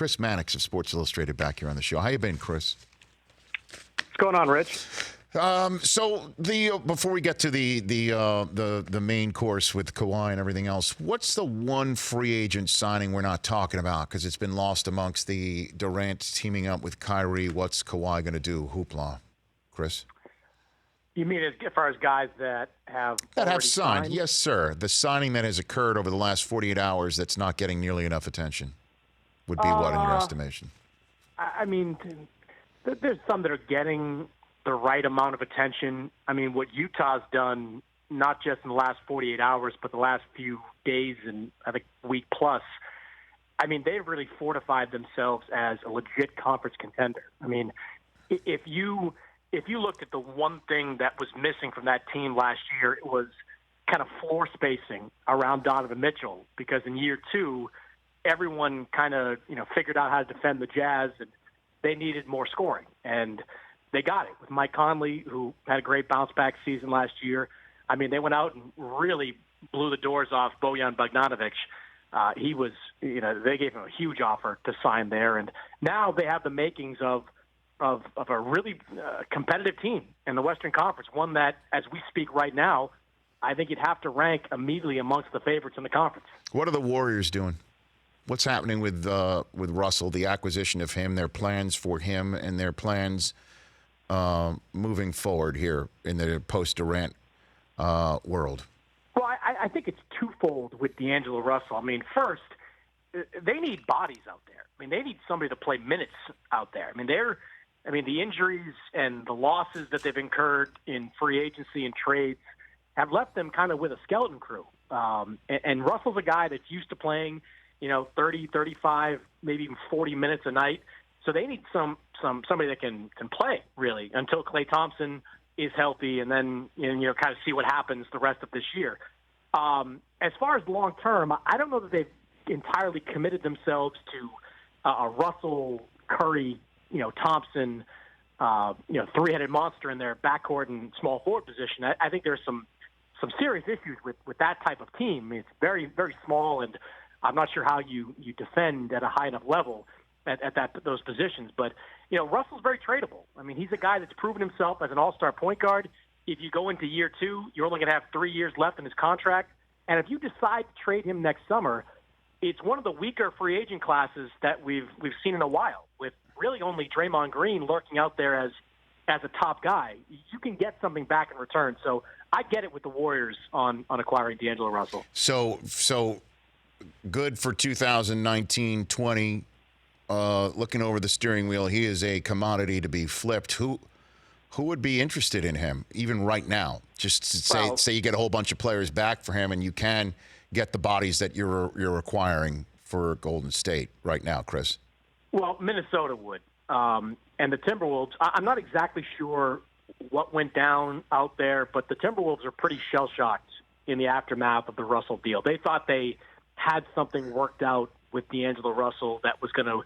Chris Mannix of Sports Illustrated back here on the show. How you been, Chris? What's going on, Rich? So before we get to the main course with Kawhi and everything else, what's the one free agent signing we're not talking about because it's been lost amongst the Durant teaming up with Kyrie? What's Kawhi going to do? Hoopla, Chris. You mean as far as guys that have signed? Yes, sir. The signing that has occurred over the last 48 hours that's not getting nearly enough attention would be what in your estimation? I mean, there's some that are getting the right amount of attention. I mean, what Utah's done, not just in the last 48 hours, but the last few days and I think week plus, I mean, they've really fortified themselves as a legit conference contender. I mean, if you looked at the one thing that was missing from that team last year, it was kind of floor spacing around Donovan Mitchell, because in year two, everyone kind of, figured out how to defend the Jazz, and they needed more scoring. And they got it with Mike Conley, who had a great bounce-back season last year. I mean, they went out and really blew the doors off Bojan Bogdanovic. He was, they gave him a huge offer to sign there. And now they have the makings of a really competitive team in the Western Conference, one that, as we speak right now, I think you'd have to rank immediately amongst the favorites in the conference. What are the Warriors doing? What's happening with Russell, the acquisition of him, their plans for him, and their plans moving forward here in the post-Durant world? Well, I think it's twofold with DAngelo Russell. I mean, first, they need bodies out there. I mean, they need somebody to play minutes out there. I mean, the injuries and the losses that they've incurred in free agency and trades have left them kind of with a skeleton crew. And Russell's a guy that's used to playing, 30, 35, maybe even 40 minutes a night. So they need somebody that can play, really, until Klay Thompson is healthy, and then kind of see what happens the rest of this year. As far as long term, I don't know that they've entirely committed themselves to a Russell, Curry, Thompson, three-headed monster in their backcourt and small forward position. I think there's some serious issues with that type of team. I mean, it's very, very small, and I'm not sure how you defend at a high enough level at those positions. But, Russell's very tradable. I mean, he's a guy that's proven himself as an all-star point guard. If you go into year two, you're only going to have 3 years left in his contract. And if you decide to trade him next summer, it's one of the weaker free agent classes that we've seen in a while, with really only Draymond Green lurking out there as a top guy. You can get something back in return. So I get it with the Warriors on acquiring DAngelo Russell. So good for 2019-20. Looking over the steering wheel, he is a commodity to be flipped. Who would be interested in him, even right now? Just to say you get a whole bunch of players back for him, and you can get the bodies that you're acquiring for Golden State right now, Chris. Well, Minnesota would. And the Timberwolves, I'm not exactly sure what went down out there, but the Timberwolves are pretty shell-shocked in the aftermath of the Russell deal. They thought they had something worked out with DAngelo Russell that was going to,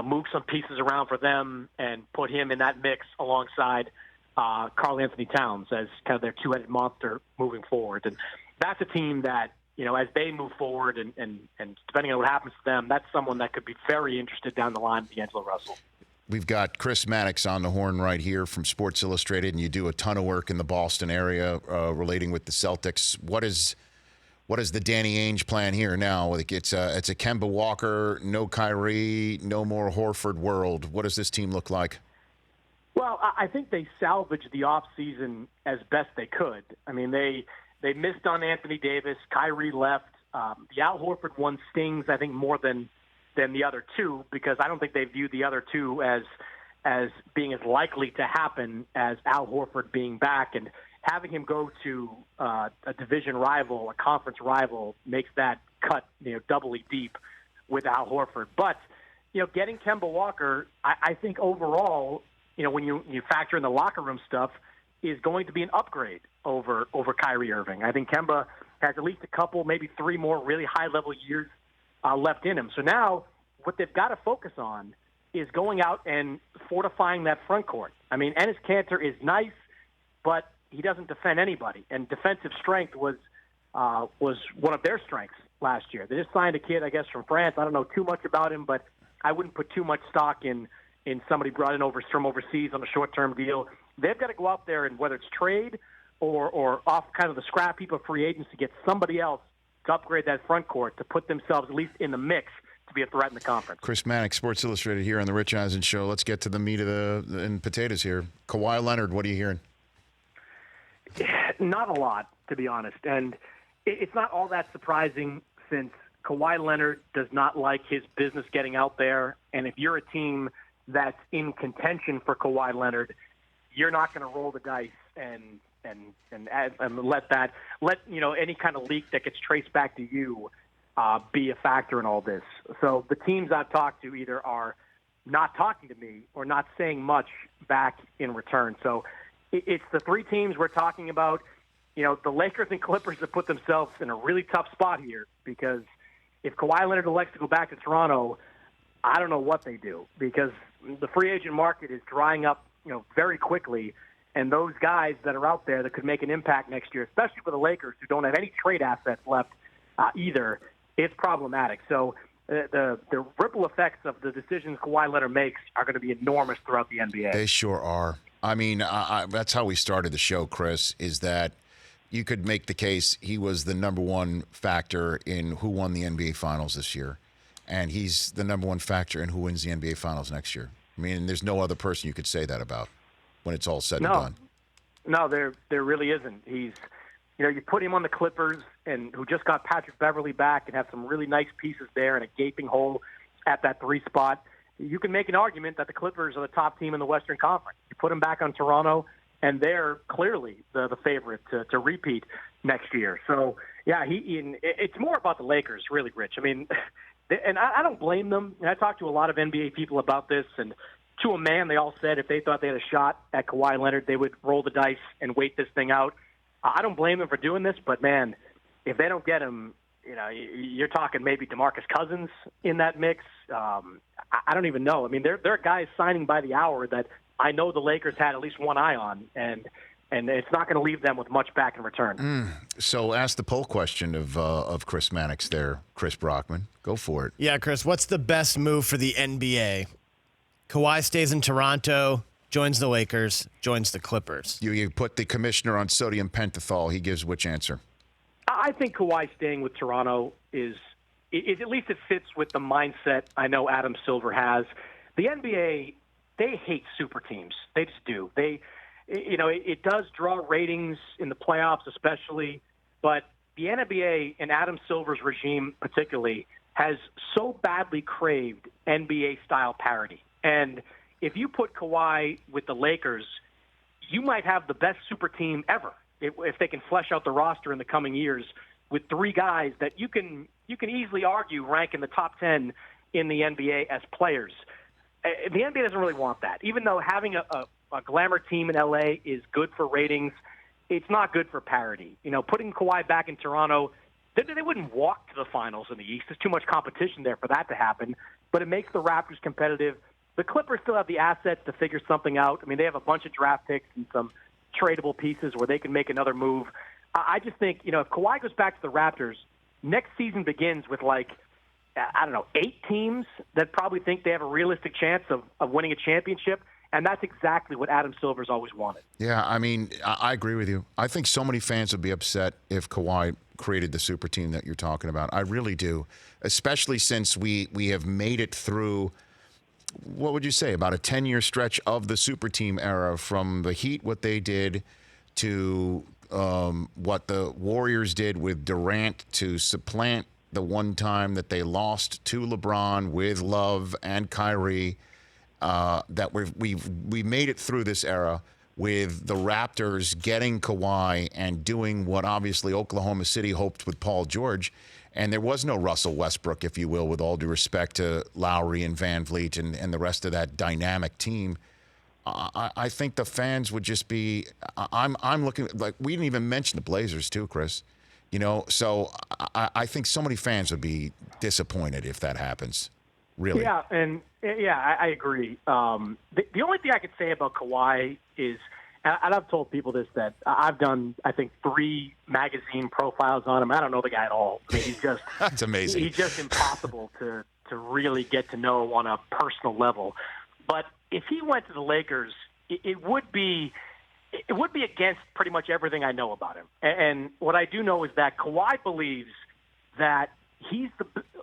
move some pieces around for them and put him in that mix alongside Karl Anthony Towns as kind of their two-headed monster moving forward. And that's a team that, as they move forward and depending on what happens to them, that's someone that could be very interested down the line with DAngelo Russell. We've got Chris Mannix on the horn right here from Sports Illustrated, and you do a ton of work in the Boston area relating with the Celtics. What is the Danny Ainge plan here now? It's a Kemba Walker, no Kyrie, no more Horford world. What does this team look like? Well, I think they salvaged the offseason as best they could. I mean, they missed on Anthony Davis. Kyrie left. The Al Horford one stings, I think, more than the other two, because I don't think they view the other two as being as likely to happen as Al Horford being back. And having him go to a division rival, a conference rival, makes that cut doubly deep with Al Horford. But getting Kemba Walker, I think overall, when you factor in the locker room stuff, is going to be an upgrade over Kyrie Irving. I think Kemba has at least a couple, maybe three more really high-level years left in him. So now what they've got to focus on is going out and fortifying that front court. I mean, Enes Kanter is nice, but he doesn't defend anybody, and defensive strength was one of their strengths last year. They just signed a kid, I guess, from France. I don't know too much about him, but I wouldn't put too much stock in somebody brought in from overseas on a short-term deal. They've got to go out there and whether it's trade or off kind of the scrap heap of free agents to get somebody else to upgrade that front court to put themselves at least in the mix to be a threat in the conference. Chris Mannix, Sports Illustrated here on the Rich Eisen Show. Let's get to the meat of and potatoes here. Kawhi Leonard, what are you hearing? Not a lot, to be honest. And it's not all that surprising since Kawhi Leonard does not like his business getting out there. And if you're a team that's in contention for Kawhi Leonard, you're not going to roll the dice and let any kind of leak that gets traced back to you be a factor in all this. So the teams I've talked to either are not talking to me or not saying much back in return. So it's the three teams we're talking about. The Lakers and Clippers have put themselves in a really tough spot here because if Kawhi Leonard elects to go back to Toronto, I don't know what they do because the free agent market is drying up, very quickly. And those guys that are out there that could make an impact next year, especially for the Lakers who don't have any trade assets left either, it's problematic. So the ripple effects of the decisions Kawhi Leonard makes are going to be enormous throughout the NBA. They sure are. I mean, that's how we started the show, Chris, is that you could make the case he was the number one factor in who won the NBA Finals this year. And he's the number one factor in who wins the NBA Finals next year. I mean, there's no other person you could say that about when it's all said and done. No, there really isn't. He's, you put him on the Clippers, and who just got Patrick Beverley back and have some really nice pieces there and a gaping hole at that 3 spot. You can make an argument that the Clippers are the top team in the Western Conference. You put them back on Toronto, and they're clearly the favorite to repeat next year. So, yeah, it's more about the Lakers, really, Rich. I mean, and I don't blame them. And I talked to a lot of NBA people about this, and to a man, they all said if they thought they had a shot at Kawhi Leonard, they would roll the dice and wait this thing out. I don't blame them for doing this, but, man, if they don't get him, you're talking maybe DeMarcus Cousins in that mix. I don't even know. I mean, there are guys signing by the hour that I know the Lakers had at least one eye on, and it's not going to leave them with much back in return. So ask the poll question of Chris Mannix there, Chris Brockman. Go for it. Yeah, Chris, what's the best move for the NBA? Kawhi stays in Toronto, joins the Lakers, joins the Clippers. You put the commissioner on sodium pentothal. He gives which answer? I think Kawhi staying with Toronto is at least it fits with the mindset I know Adam Silver has. The NBA, they hate super teams. They just do. It does draw ratings in the playoffs especially, but the NBA and Adam Silver's regime particularly has so badly craved NBA-style parity. And if you put Kawhi with the Lakers, you might have the best super team ever if they can flesh out the roster in the coming years with 3 guys that you can easily argue rank in the top 10 in the NBA as players. The NBA doesn't really want that. Even though having a glamour team in LA is good for ratings, it's not good for parity. Putting Kawhi back in Toronto, they wouldn't walk to the finals in the East. There's too much competition there for that to happen. But it makes the Raptors competitive. The Clippers still have the assets to figure something out. I mean, they have a bunch of draft picks and some tradable pieces where they can make another move. I just think, if Kawhi goes back to the Raptors, next season begins with 8 teams that probably think they have a realistic chance of winning a championship. And that's exactly what Adam Silver's always wanted. Yeah, I mean, I agree with you. I think so many fans would be upset if Kawhi created the super team that you're talking about. I really do, especially since we have made it through, what would you say, about a 10-year stretch of the super team era, from the Heat, what they did, to what the Warriors did with Durant to supplant the one time that they lost to LeBron with Love and Kyrie. That we made it through this era with the Raptors getting Kawhi and doing what obviously Oklahoma City hoped with Paul George. And there was no Russell Westbrook, if you will, with all due respect to Lowry and Van Vliet and the rest of that dynamic team. I think the fans would just be I'm looking, like, we didn't even mention the Blazers too, Chris. So I think so many fans would be disappointed if that happens. Really? Yeah, I agree. The only thing I could say about Kawhi is and I've told people this, that I've done, I think, 3 magazine profiles on him. I don't know the guy at all. I mean, he's just That's amazing. He's just impossible to really get to know on a personal level. But if he went to the Lakers, it would be against pretty much everything I know about him. And what I do know is that Kawhi believes that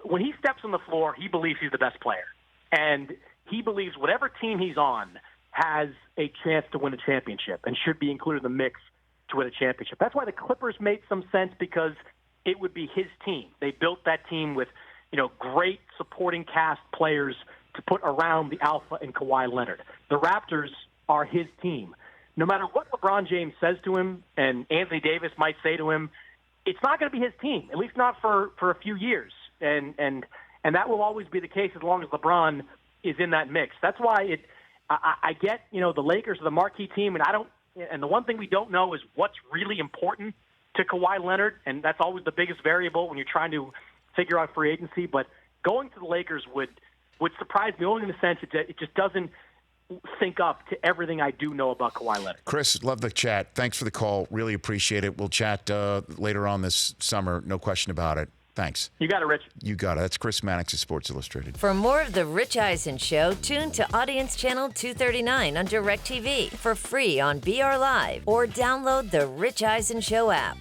when he steps on the floor, he believes he's the best player. And he believes whatever team he's on has a chance to win a championship and should be included in the mix to win a championship. That's why the Clippers made some sense, because it would be his team. They built that team with, great supporting cast players to put around the alpha in Kawhi Leonard. The Raptors are his team. No matter what LeBron James says to him and Anthony Davis might say to him, it's not going to be his team, at least not for a few years. And that will always be the case as long as LeBron is in that mix. That's why I get, the Lakers are the marquee team, and the one thing we don't know is what's really important to Kawhi Leonard, and that's always the biggest variable when you're trying to figure out free agency. But going to the Lakers would surprise me, only in the sense that it just doesn't sync up to everything I do know about Kawhi Leonard. Chris, love the chat. Thanks for the call. Really appreciate it. We'll chat later on this summer. No question about it. Thanks. You got it, Rich. You got it. That's Chris Mannix of Sports Illustrated. For more of The Rich Eisen Show, tune to Audience Channel 239 on DirecTV for free on BR Live, or download the Rich Eisen Show app.